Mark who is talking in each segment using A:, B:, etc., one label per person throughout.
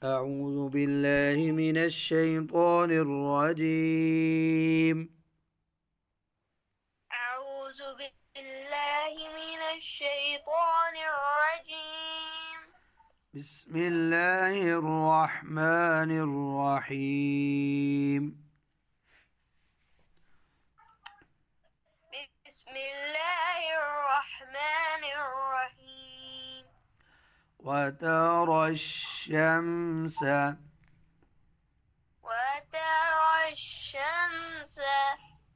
A: أعوذ بالله من الشيطان الرجيم.
B: أعوذ بالله من الشيطان الرجيم.
A: بسم الله الرحمن الرحيم.
B: بسم الله الرحمن الرحيم.
A: وترى الشمس
B: وترى الشمس.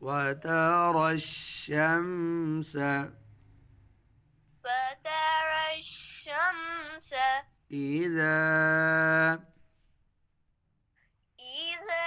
A: وترى الشمس
B: وترى الشمس
A: إذا
B: إذا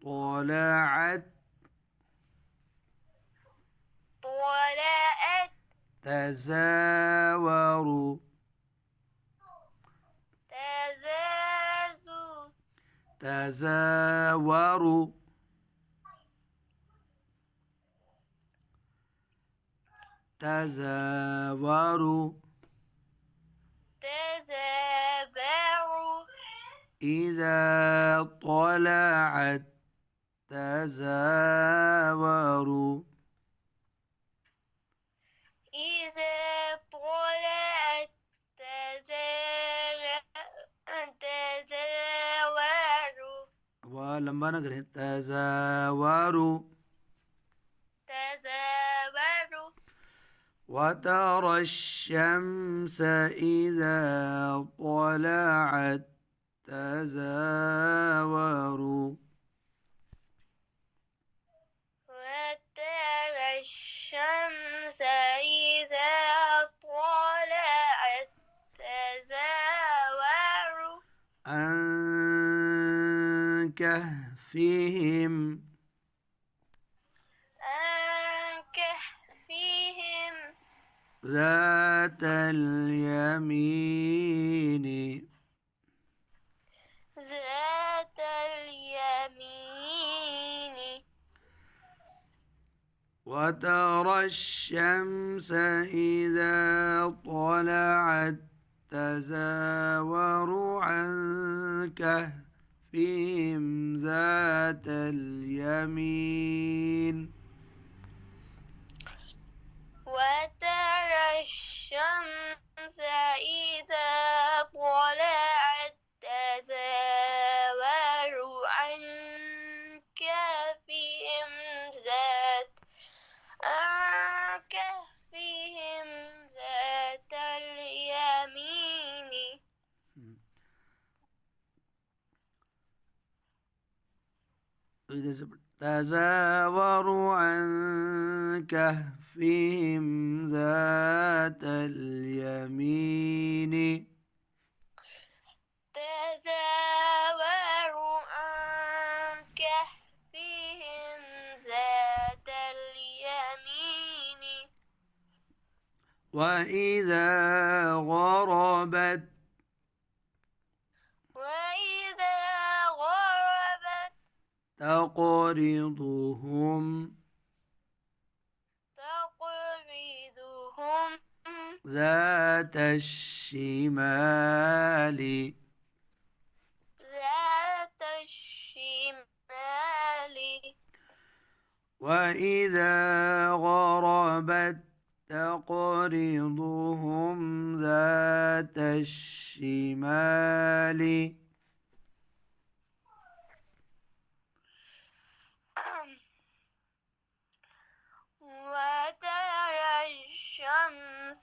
A: طلعت
B: طلعت
A: تزاوروا
B: تزازو
A: تزاوروا تزاوروا
B: تزابروا
A: إذا طلعت تزاوروا
B: إذا طلعت تزاوروا
A: ولما نقرأ تزاوروا
B: تزاوروا
A: وترى الشمس إذا طلعت تزاوروا
B: وترى الشمس إذا طلعت تزاوروا
A: عن كهفهم
B: عن كهفهم
A: ذات اليمين
B: ذات اليمين
A: وترى الشمس إذا طلعت تزاور عن كهفهم ذات اليمين
B: وترى الشمس إذا طلعت تزاور عن كهفهم ذات اليمين
A: تزاور عن كهفهم ذات اليمين
B: تزاور عن كهفهم ذات اليمين
A: وإذا غربت
B: وإذا غربت
A: تقرضهم ذات الشمال
B: ذات الشمال
A: وإذا غربت تقرضهم ذات الشمال
B: وترى الشمس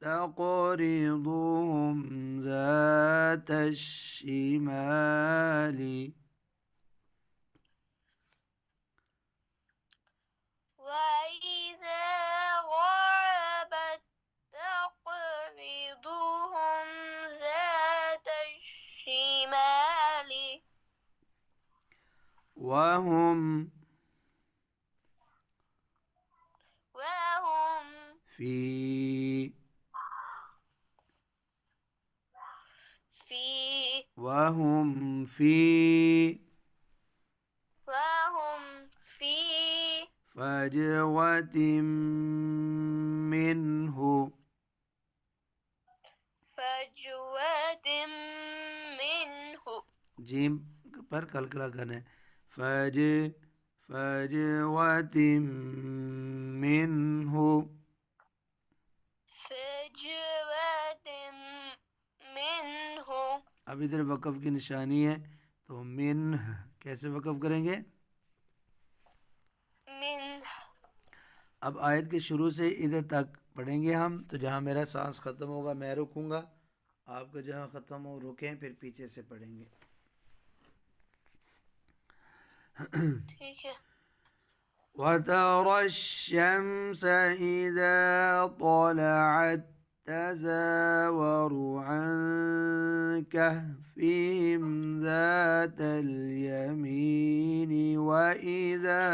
A: تقرضهم ذات الشمال
B: وإذا غربت تقرضهم ذات الشمال
A: وهم
B: وهم
A: في وهم فی
B: وهم في
A: فجوة منه
B: فجوة منه
A: جیم پر کلکلا کرنا ہے فجوة منه
B: فجوة منه
A: اب ادھر وقف کی نشانی ہے تو من کیسے وقف کریں گے؟
B: من
A: اب آیت کے شروع سے ادھر تک پڑھیں گے ہم، تو جہاں میرا سانس ختم ہوگا میں رکوں گا، آپ کا جہاں ختم ہو رکیں، پھر پیچھے سے پڑھیں گے۔
B: ٹھیک ہے۔
A: وَتَرَى الشَّمْسَ إِذَا طَلَعَتْ تَزَاوَرُ عَنْ كَهْفِهِمْ ذَاتَ الْيَمِينِ وَإِذَا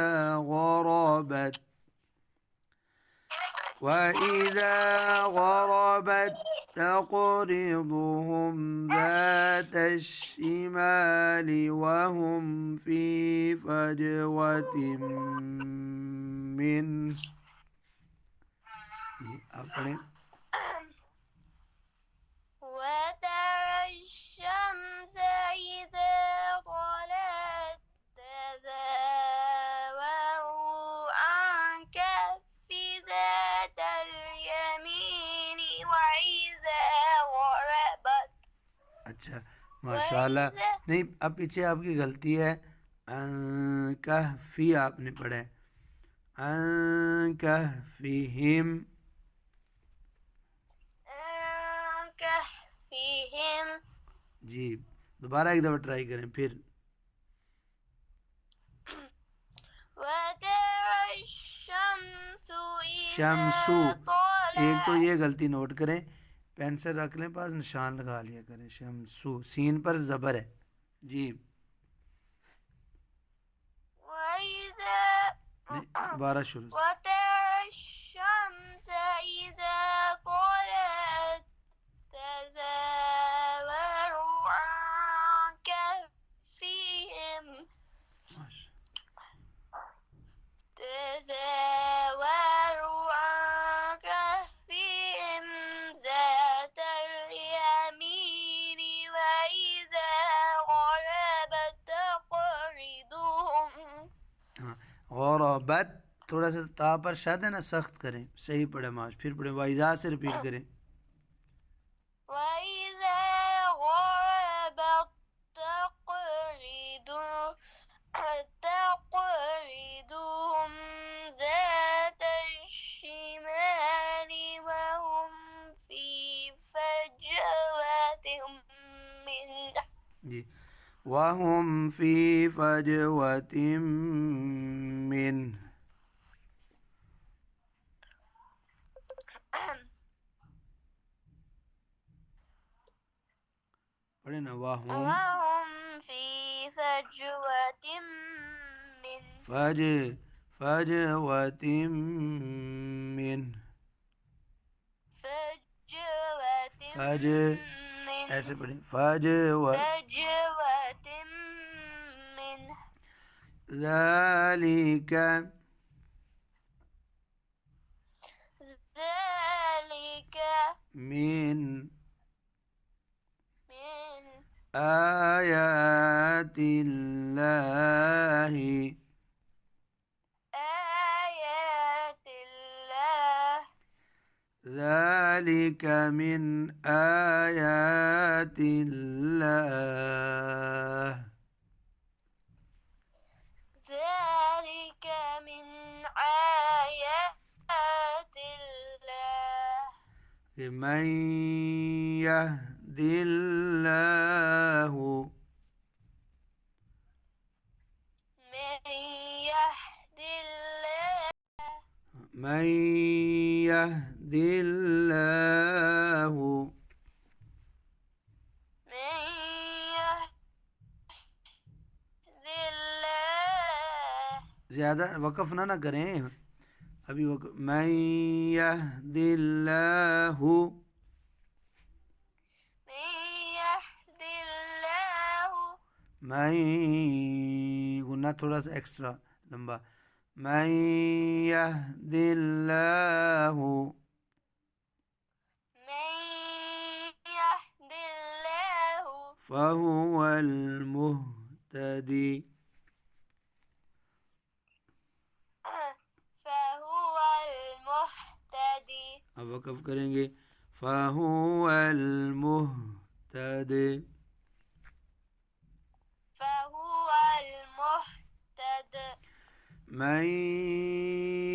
A: غَرَبَتْ تَقْرِضُهُمْ ذَاتَ الشِّمَالِ وَهُمْ فِي فَجْوَةٍ مِّنْهُ آپ پڑھیں۔
B: وترى الشمس إذا طلعت تزاور عن كهف ذات اليمين وإذا غربت
A: اچھا ماشاء اللہ، نہیں اب پیچھے آپ کی غلطی ہے، کہفی آپ نے پڑھا ہے، کہفہم،
B: عن كهفهم
A: جی دوبارہ ایک دفعہ ٹرائی کریں پھر۔
B: وترى الشمس
A: شمسو،
B: إذا
A: ایک تو
B: طلعت
A: یہ غلطی نوٹ کریں، پینسل رکھ لیں پاس، نشان لگا لیا کریں، شمسو سین پر زبر ہے جی،
B: وإذا
A: نہیں دوبارہ شروع سے۔
B: وترى الشمس إذا طلعت تزاور عن كهفهم
A: ماشاء
B: تزاور عن كهفهم ذات اليمين وإذا غربت تقرضهم
A: ہاں، غربت تھوڑا سا تا پر شد ہے نا، سخت کریں، صحیح پڑھے معاش، پھر پڑھیں، وائزا سے ریپیٹ کریں۔
B: وإذا غربت تقرضهم ذات الشمال وهم في فجوة منه
A: جی وَهُمْ فِي فَجْوَةٍ مِّنْهُ، پڑھیں نا، وَهُمْ
B: وهم في فجوة منه
A: فَجْوَةٍ مِّنْهُ، ایسے پڑھیں،
B: فجوة منه
A: ذَلِكَ
B: ذلك
A: من
B: من
A: آيات الله
B: آيات الله
A: ذلك من آيات الله
B: ذلك من آيات الله
A: من يهد الله
B: من يهد الله
A: من يهد الله
B: من يهد الله
A: زیادہ وقف نہ کریں ابھی، وقف من يهد الله
B: من يهد الله
A: من گنا تھوڑا سا ایکسٹرا لمبا من يهد الله
B: من يهد الله
A: فهو المهتدي
B: فهو المهتدي
A: اب وقف کریں گے فهو المهتدي
B: فهو المهتدي
A: من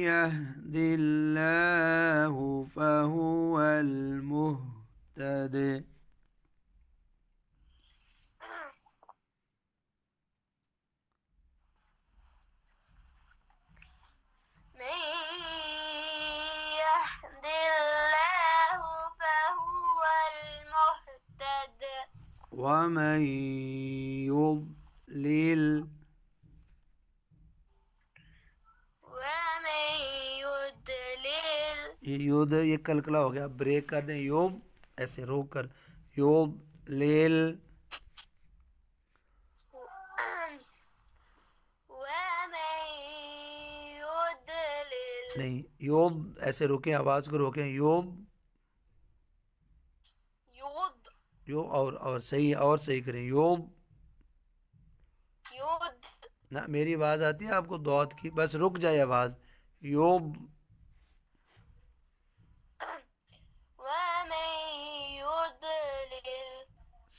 A: يهد الله فهو المهتدي
B: من يهد الله فهو المهتدي
A: ومن يضلل
B: ومن يضلل
A: یہ کلکلا ہو گیا بریک کر دیں یوب ایسے روک کر یوب لیل
B: ومن يضلل
A: نہیں یوب ایسے روکیں آواز کو روکیں یوب
B: يض
A: یو اور صحیح کریں یوب
B: يض
A: نہ میری آواز آتی ہے آپ کو دعات کی بس رک جائے آواز یوب
B: ومن يضلل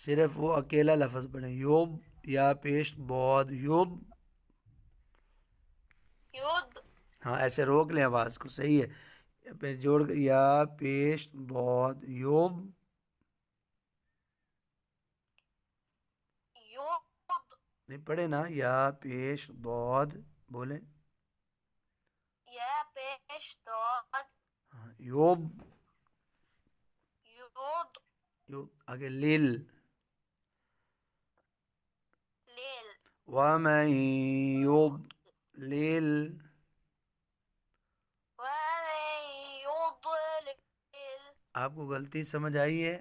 A: صرف وہ اکیلا لفظ پڑھیں یوب یا پیش بود یوب
B: يض
A: ہاں ایسے روک لیں آواز کو صحیح ہے پھر جوڑ کر یا پیش بود یوب
B: يض
A: نہیں پڑھے نا یا پیش بود بولیں
B: يا پیش ضاد
A: ہاں یوب
B: يض
A: یوب آگے لیل
B: ليل
A: ومن يضلل
B: ومن يضلل
A: آپ کو غلطی سمجھ آئی ہے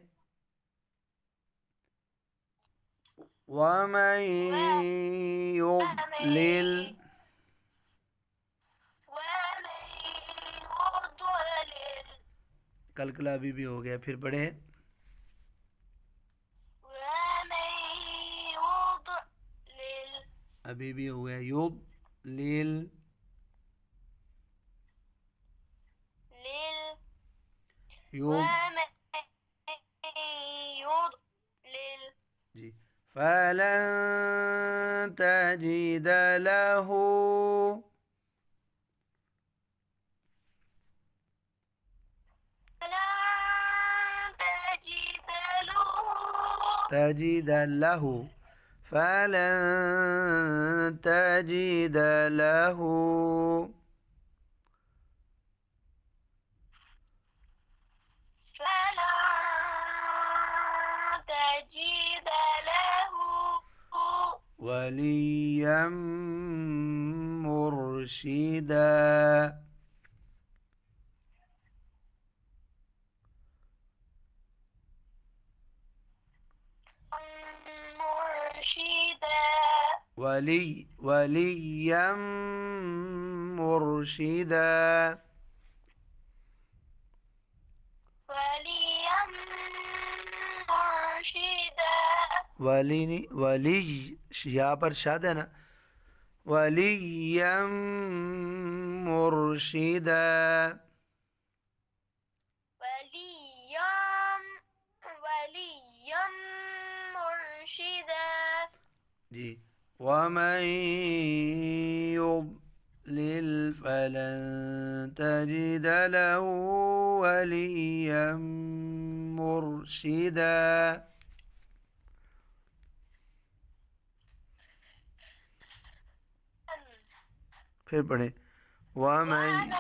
A: ومن يضلل
B: ومن يضلل
A: کلکلا ابھی بھی ہو گیا پھر پڑھیں
B: ومن يضلل
A: ابھی بھی ہو گیا یضلل
B: لل
A: یض
B: ومن يضلل
A: جی فلن تجد له
B: فلن تجد له
A: تجد له فلن تجد له
B: فلا تجد له
A: وليا مرشدا
B: مرشدا
A: وليا مرشدا
B: وليا مرشدا
A: ولی یہاں پر شاد ہے نا وليا مرشدا
B: وليا مرشدا
A: جی ومن يضلل فلن تجد له وليا مرشدا پھر پڑھیں ومن